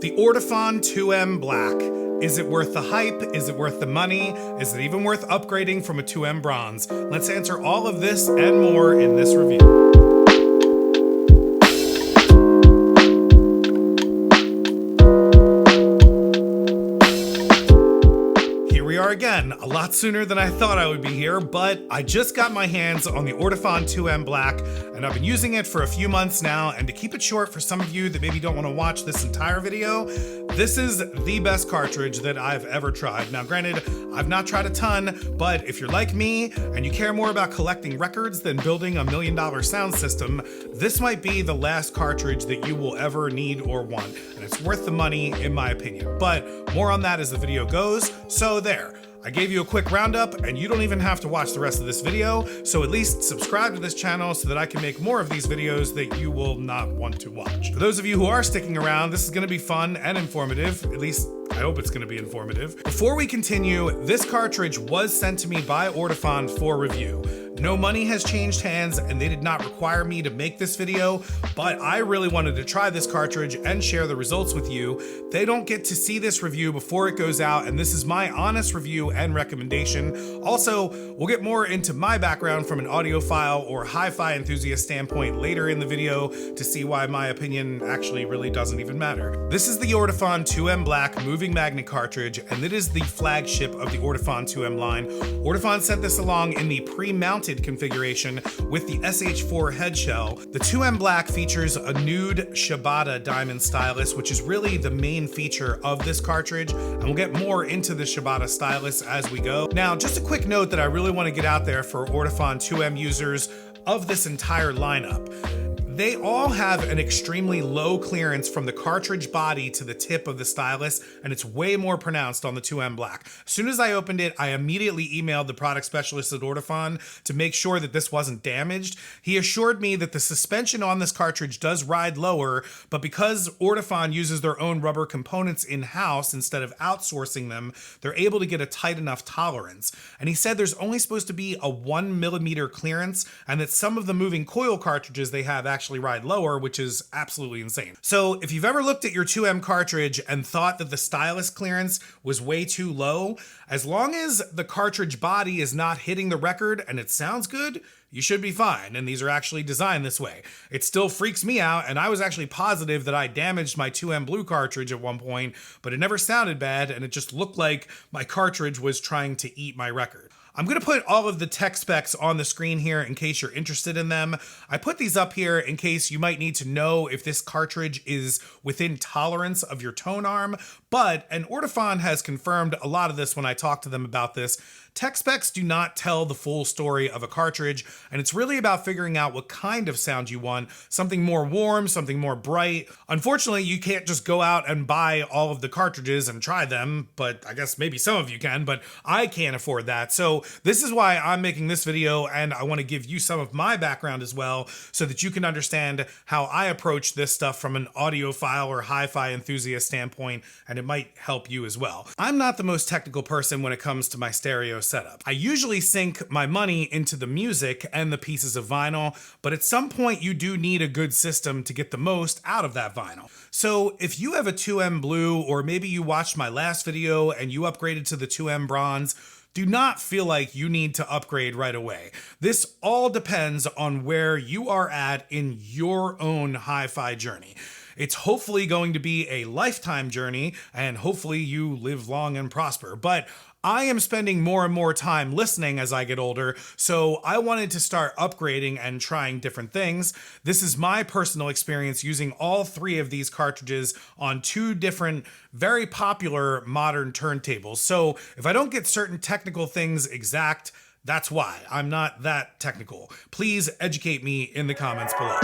The Ortofon 2M Black. Is it worth the hype? Is it worth the money? Is it even worth upgrading from a 2M Bronze? Let's answer all of this and more in this review. Again, a lot sooner than I thought I would be here, but I just got my hands on the Ortofon 2M Black, and I've been using it for a few months now, and to keep it short for some of you that maybe don't want to watch this entire video, this is the best cartridge that I've ever tried. Now granted, I've not tried a ton, but if you're like me, and you care more about collecting records than building $1 million sound system, this might be the last cartridge that you will ever need or want, and it's worth the money in my opinion. But more on that as the video goes, so there. I gave you a quick roundup, and you don't even have to watch the rest of this video, so at least subscribe to this channel so that I can make more of these videos that you will not want to watch. For those of you who are sticking around, this is going to be fun and informative, at least I hope it's going to be informative. Before we continue, this cartridge was sent to me by Ortofon for review. No money has changed hands, and they did not require me to make this video, but I really wanted to try this cartridge and share the results with you. They don't get to see this review before it goes out, and this is my honest review and recommendation. Also, we'll get more into my background from an audiophile or hi-fi enthusiast standpoint later in the video to see why my opinion actually really doesn't even matter. This is the Ortofon 2M Black moving magnet cartridge, and it is the flagship of the Ortofon 2M line. Ortofon sent this along in the pre-mounted configuration with the SH4 head shell. The 2M Black features a nude Shibata diamond stylus, which is really the main feature of this cartridge, and we'll get more into the Shibata stylus as we go. Now, just a quick note that I really want to get out there for Ortofon 2M users of this entire lineup. They all have an extremely low clearance from the cartridge body to the tip of the stylus, and it's way more pronounced on the 2M Black. As soon as I opened it, I immediately emailed the product specialist at Ortofon to make sure that this wasn't damaged. He assured me that the suspension on this cartridge does ride lower, but because Ortofon uses their own rubber components in-house instead of outsourcing them, they're able to get a tight enough tolerance. And he said there's only supposed to be a 1mm clearance, and that some of the moving coil cartridges they have actually ride lower, which is absolutely insane. So if you've ever looked at your 2M cartridge and thought that the stylus clearance was way too low, as long as the cartridge body is not hitting the record and it sounds good, you should be fine, and these are actually designed this way. It still freaks me out, and I was actually positive that I damaged my 2M Blue cartridge at one point, but it never sounded bad, and it just looked like my cartridge was trying to eat my record. I'm going to put all of the tech specs on the screen here in case you're interested in them. I put these up here in case you might need to know if this cartridge is within tolerance of your tone arm, and Ortofon has confirmed a lot of this when I talked to them about this. Tech specs do not tell the full story of a cartridge, and it's really about figuring out what kind of sound you want, something more warm, something more bright. Unfortunately, you can't just go out and buy all of the cartridges and try them, but I guess maybe some of you can, but I can't afford that. So this is why I'm making this video, and I want to give you some of my background as well so that you can understand how I approach this stuff from an audiophile or hi-fi enthusiast standpoint, and it might help you as well. I'm not the most technical person when it comes to my stereo setup. I usually sink my money into the music and the pieces of vinyl, but at some point you do need a good system to get the most out of that vinyl. So if you have a 2M Blue, or maybe you watched my last video and you upgraded to the 2M Bronze, do not feel like you need to upgrade right away. This all depends on where you are at in your own hi-fi journey. It's hopefully going to be a lifetime journey, and hopefully you live long and prosper, but I am spending more and more time listening as I get older, so I wanted to start upgrading and trying different things. This is my personal experience using all three of these cartridges on two different, very popular modern turntables. So if I don't get certain technical things exact, that's why. I'm not that technical. Please educate me in the comments below.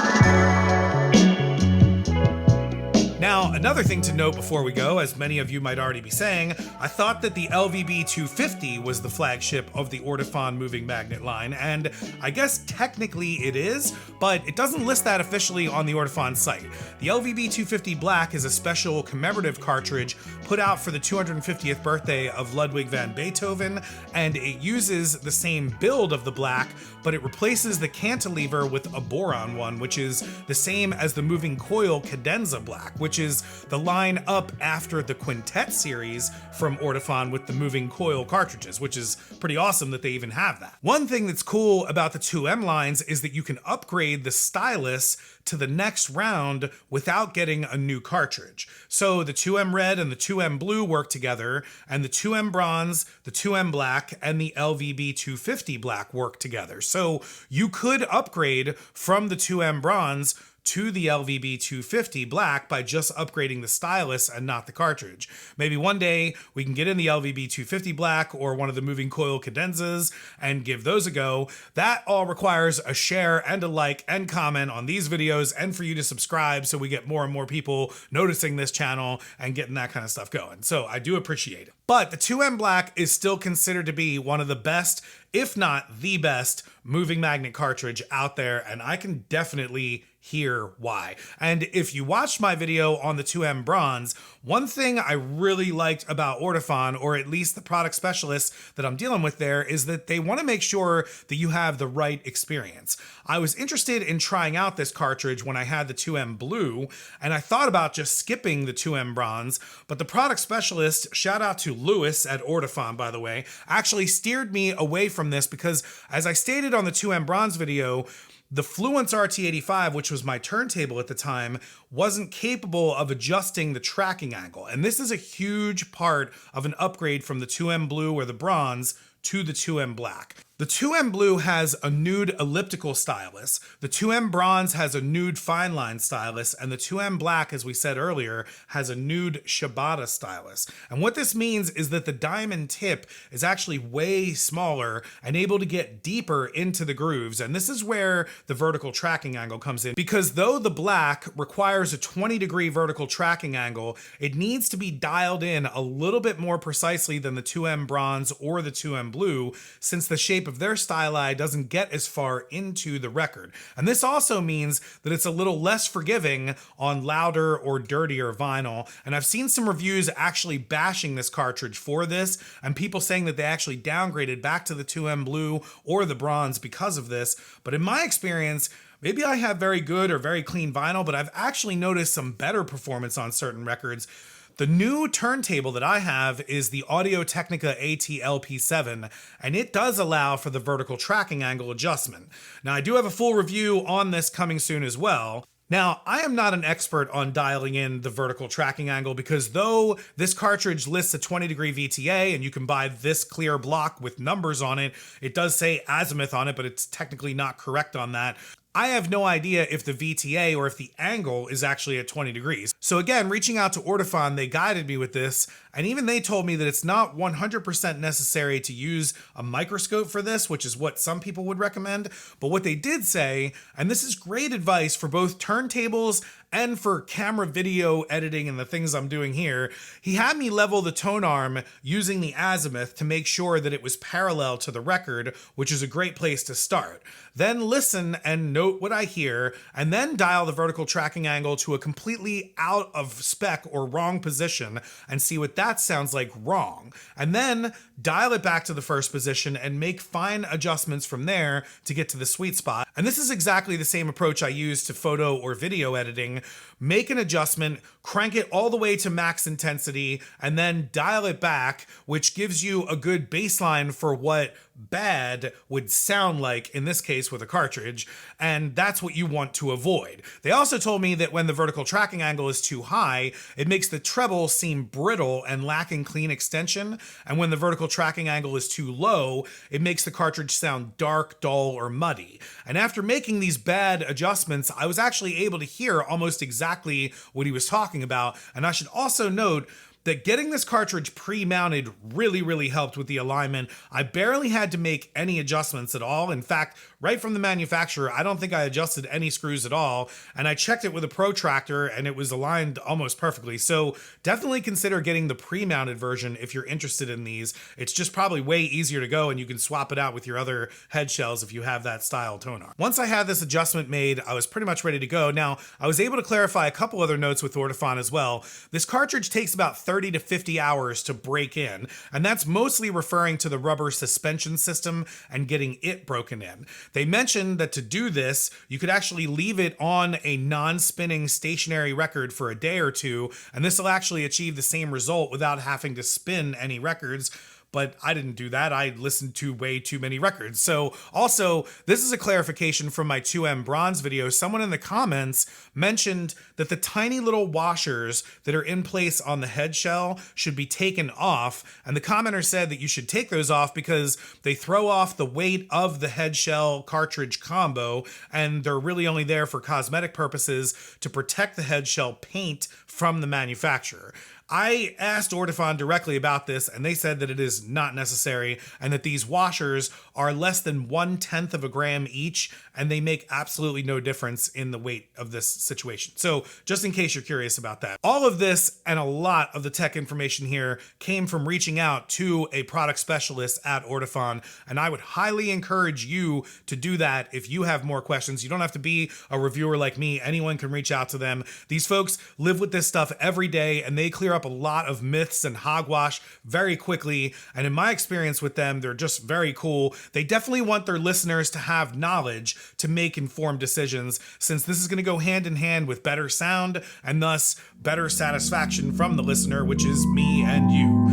Now, another thing to note before we go, as many of you might already be saying, I thought that the LVB250 was the flagship of the Ortofon moving magnet line, and I guess technically it is, but it doesn't list that officially on the Ortofon site. The LVB250 Black is a special commemorative cartridge put out for the 250th birthday of Ludwig van Beethoven, and it uses the same build of the Black, but it replaces the cantilever with a boron one, which is the same as the moving coil cadenza Black, which is the line up after the Quintet series from Ortofon with the moving coil cartridges, which is pretty awesome that they even have that. One thing that's cool about the 2M lines is that you can upgrade the Stylus to the next round without getting a new cartridge. So the 2M red and the 2M blue work together, and the 2M bronze, the 2M black, and the LVB 250 black work together. So you could upgrade from the 2M bronze to the LVB 250 black by just upgrading the Stylus and not the cartridge. Maybe one day we can get in the LVB 250 black or one of the moving coil cadenzas and give those a go. That all requires a share and a like and comment on these videos, and for you to subscribe so we get more and more people noticing this channel and getting that kind of stuff going. So I do appreciate it. But the 2M black is still considered to be one of the best, if not the best, moving magnet cartridge out there, and I can definitely hear why. And if you watched my video on the 2M bronze, one thing I really liked about Ortofon, or at least the product specialists that I'm dealing with there, is that they want to make sure that you have the right experience. I was interested in trying out this cartridge when I had the 2M blue, and I thought about just skipping the 2M bronze, but the product specialist, shout out to Lewis at Ortofon, by the way, actually steered me away from this because, as I stated on the 2M bronze video, the Fluence RT85, which was my turntable at the time, wasn't capable of adjusting the tracking angle. And this is a huge part of an upgrade from the 2M blue or the bronze to the 2M black. The 2M blue has a nude elliptical stylus, the 2M bronze has a nude fine line stylus, and the 2M black, as we said earlier, has a nude Shibata stylus. And what this means is that the diamond tip is actually way smaller and able to get deeper into the grooves. And this is where the vertical tracking angle comes in, because though the black requires a 20-degree vertical tracking angle, it needs to be dialed in a little bit more precisely than the 2M bronze or the 2M blue, since the shape of their styli doesn't get as far into the record. And this also means that it's a little less forgiving on louder or dirtier vinyl. And I've seen some reviews actually bashing this cartridge for this, and people saying that they actually downgraded back to the 2M blue or the bronze because of this. But in my experience, maybe I have very good or very clean vinyl, but I've actually noticed some better performance on certain records. The new turntable that I have is the Audio-Technica AT-LP7, and it does allow for the vertical tracking angle adjustment. Now, I do have a full review on this coming soon as well. Now, I am not an expert on dialing in the vertical tracking angle, because though this cartridge lists a 20-degree VTA and you can buy this clear block with numbers on it, it does say azimuth on it, but it's technically not correct on that. I have no idea if the VTA or if the angle is actually at 20 degrees. So again, reaching out to Ortofon, they guided me with this, and even they told me that it's not 100% necessary to use a microscope for this, which is what some people would recommend. But what they did say, and this is great advice for both turntables and for camera video editing and the things I'm doing here, he had me level the tone arm using the azimuth to make sure that it was parallel to the record, which is a great place to start. Then listen and note what I hear, and then dial the vertical tracking angle to a completely out of spec or wrong position and see what that sounds like wrong. And then dial it back to the first position and make fine adjustments from there to get to the sweet spot. And this is exactly the same approach I use to photo or video editing. Make an adjustment, crank it all the way to max intensity, and then dial it back, which gives you a good baseline for what bad would sound like in this case with a cartridge, and that's what you want to avoid. They also told me that when the vertical tracking angle is too high, it makes the treble seem brittle and lacking clean extension, and when the vertical tracking angle is too low, it makes the cartridge sound dark, dull, or muddy. And after making these bad adjustments, I was actually able to hear almost exactly what he was talking about. And I should also note that getting this cartridge pre-mounted really helped with the alignment. I barely had to make any adjustments at all. In fact, right from the manufacturer, I don't think I adjusted any screws at all. And I checked it with a protractor and it was aligned almost perfectly. So definitely consider getting the pre-mounted version if you're interested in these. It's just probably way easier to go, and you can swap it out with your other head shells if you have that style tone arm. Once I had this adjustment made, I was pretty much ready to go. Now, I was able to clarify a couple other notes with Ortofon as well. This cartridge takes about 30 30 to 50 hours to break in, and that's mostly referring to the rubber suspension system and getting it broken in. They mentioned that to do this, you could actually leave it on a non-spinning stationary record for a day or two, and this will actually achieve the same result without having to spin any records. But I didn't do that. I listened to way too many records. So also, this is a clarification from my 2M bronze video. Someone in the comments mentioned that the tiny little washers that are in place on the head shell should be taken off. And the commenter said that you should take those off because they throw off the weight of the head shell cartridge combo, and they're really only there for cosmetic purposes to protect the head shell paint from the manufacturer. I asked Ortofon directly about this, and they said that it is not necessary and that these washers are less than 1/10 of a gram each, and they make absolutely no difference in the weight of this situation. So just in case you're curious about that. All of this and a lot of the tech information here came from reaching out to a product specialist at Ortofon, and I would highly encourage you to do that if you have more questions. You don't have to be a reviewer like me. Anyone can reach out to them. These folks live with this stuff every day, and they clear up a lot of myths and hogwash very quickly. And in my experience with them, they're just very cool. They definitely want their listeners to have knowledge to make informed decisions, since this is going to go hand in hand with better sound and thus better satisfaction from the listener, which is me and you.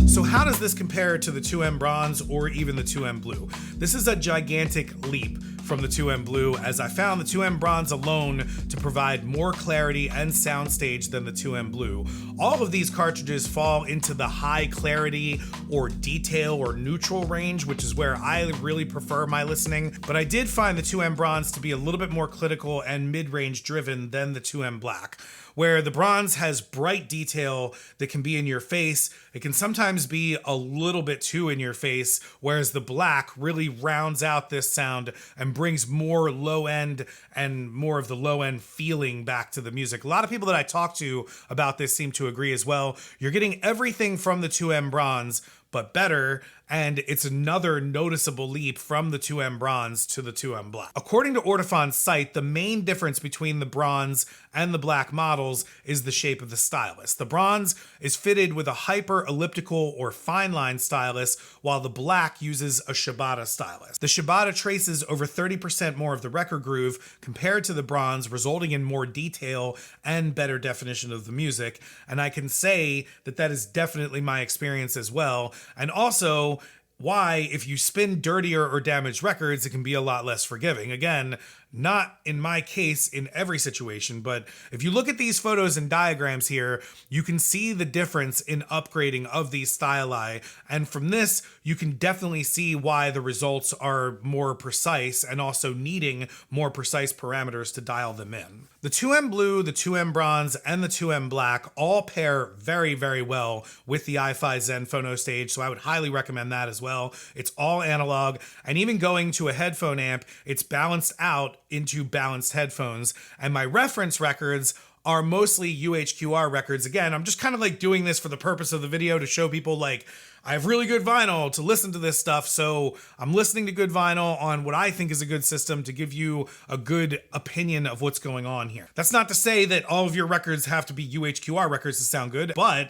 So how does this compare to the 2M bronze or even the 2M blue? This is a gigantic leap from the 2M blue, as I found the 2M bronze alone to provide more clarity and soundstage than the 2M blue. All of these cartridges fall into the high clarity or detail or neutral range, which is where I really prefer my listening, but I did find the 2M bronze to be a little bit more clinical and mid-range driven than the 2M black. Where the bronze has bright detail that can be in your face, it can sometimes be a little bit too in your face, whereas the black really rounds out this sound and brings more low end and more of the low end feeling back to the music. A lot of people that I talk to about this seem to agree as well. You're getting everything from the 2M bronze, but better, and it's another noticeable leap from the 2M bronze to the 2M black. According to Ortofon's site, the main difference between the bronze and the black models is the shape of the stylus. The bronze is fitted with a hyper elliptical or fine line stylus, while the black uses a Shibata stylus. The Shibata traces over 30% more of the record groove compared to the bronze, resulting in more detail and better definition of the music. And I can say that that is definitely my experience as well. And also why, if you spin dirtier or damaged records, it can be a lot less forgiving. Again, not in my case in every situation, but if you look at these photos and diagrams here, you can see the difference in upgrading of these styli. And from this, you can definitely see why the results are more precise and also needing more precise parameters to dial them in. The 2M blue, the 2M bronze, and the 2M black all pair very, very well with the iFi Zen Phono Stage, so I would highly recommend that as well. It's all analog, and even going to a headphone amp, it's balanced out into balanced headphones. And my reference records are mostly UHQR records. Again, I'm just kind of like doing this for the purpose of the video to show people like, I have really good vinyl to listen to this stuff, so I'm listening to good vinyl on what I think is a good system to give you a good opinion of what's going on here. That's not to say that all of your records have to be UHQR records to sound good, but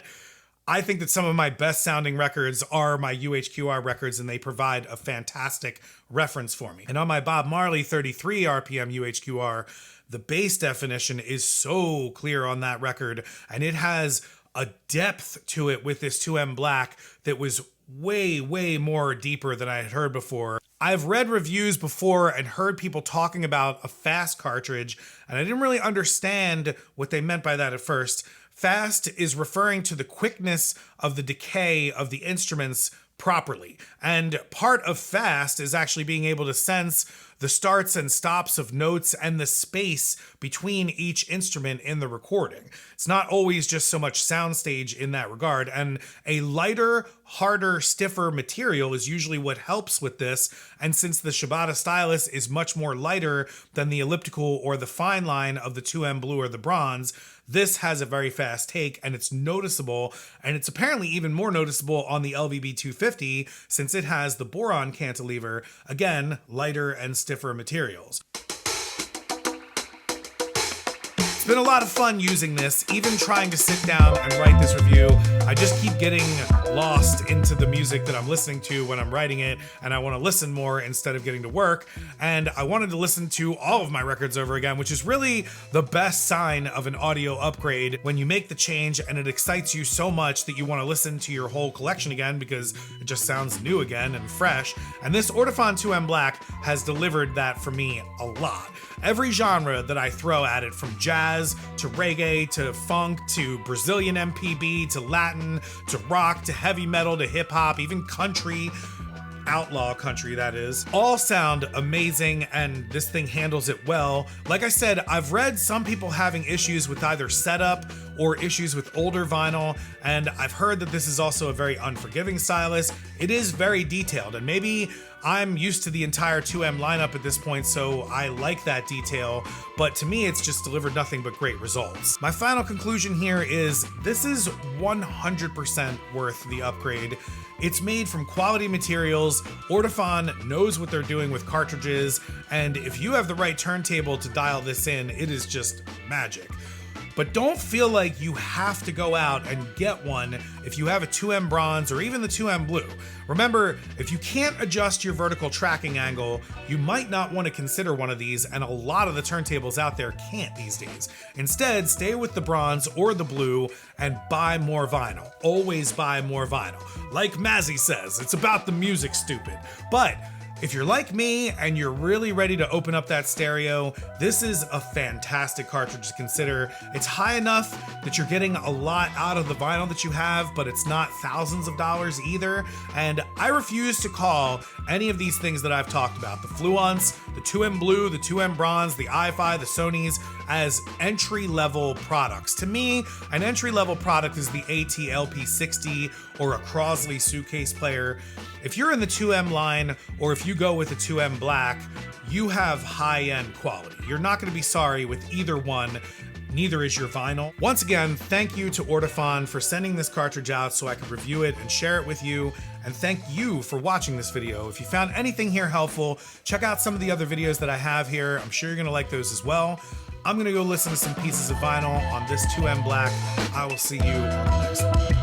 I think that some of my best sounding records are my UHQR records, and they provide a fantastic reference for me. And on my Bob Marley 33 RPM UHQR, the bass definition is so clear on that record, and it has a depth to it with this 2M black that was way, way more deeper than I had heard before. I've read reviews before and heard people talking about a fast cartridge, and I didn't really understand what they meant by that at first. Fast is referring to the quickness of the decay of the instruments properly. And part of fast is actually being able to sense the starts and stops of notes and the space between each instrument in the recording. It's not always just so much soundstage in that regard, and a lighter, harder, stiffer material is usually what helps with this. And since the Shibata stylus is much more lighter than the elliptical or the fine line of the 2M blue or the bronze, this has a very fast take, and it's noticeable, and it's apparently even more noticeable on the LVB 250 since it has the boron cantilever, again, lighter and stiffer materials. been a lot of fun using this, even trying to sit down and write this review. I just keep getting lost into the music that I'm listening to when I'm writing it, and I want to listen more instead of getting to work. And I wanted to listen to all of my records over again, which is really the best sign of an audio upgrade, when you make the change and it excites you so much that you want to listen to your whole collection again because it just sounds new again and fresh. And this Ortofon 2M Black has delivered that for me a lot. Every genre that I throw at it, from jazz to reggae to funk to Brazilian MPB to Latin to rock to heavy metal to hip hop, even country, outlaw country that is, all sound amazing, and this thing handles it well. Like I said, I've read some people having issues with either setup or issues with older vinyl, and I've heard that this is also a very unforgiving stylus. It is very detailed, and maybe I'm used to the entire 2M lineup at this point, so I like that detail, but to me it's just delivered nothing but great results. My final conclusion here is this is 100% worth the upgrade. It's made from quality materials, Ortofon knows what they're doing with cartridges, and if you have the right turntable to dial this in, it is just magic. But don't feel like you have to go out and get one if you have a 2M bronze or even the 2M blue. Remember, if you can't adjust your vertical tracking angle, you might not want to consider one of these, and a lot of the turntables out there can't these days. Instead, stay with the bronze or the blue and buy more vinyl. Always buy more vinyl. Like Mazzy says, it's about the music, stupid. But if you're like me and you're really ready to open up that stereo, this is a fantastic cartridge to consider. It's high enough that you're getting a lot out of the vinyl that you have, but it's not thousands of dollars either. And I refuse to call any of these things that I've talked about, the Fluence, the 2M Blue, the 2M Bronze, the iFi, the Sonys, as entry-level products. To me, an entry-level product is the AT-LP60 or a Crosley suitcase player. If you're in the 2M line, or if you go with a 2M Black, you have high-end quality. You're not going to be sorry with either one. Neither is your vinyl. Once again, thank you to Ortofon for sending this cartridge out so I could review it and share it with you. And thank you for watching this video. If you found anything here helpful, check out some of the other videos that I have here. I'm sure you're gonna like those as well. I'm gonna go listen to some pieces of vinyl on this 2M Black. I will see you on the next one.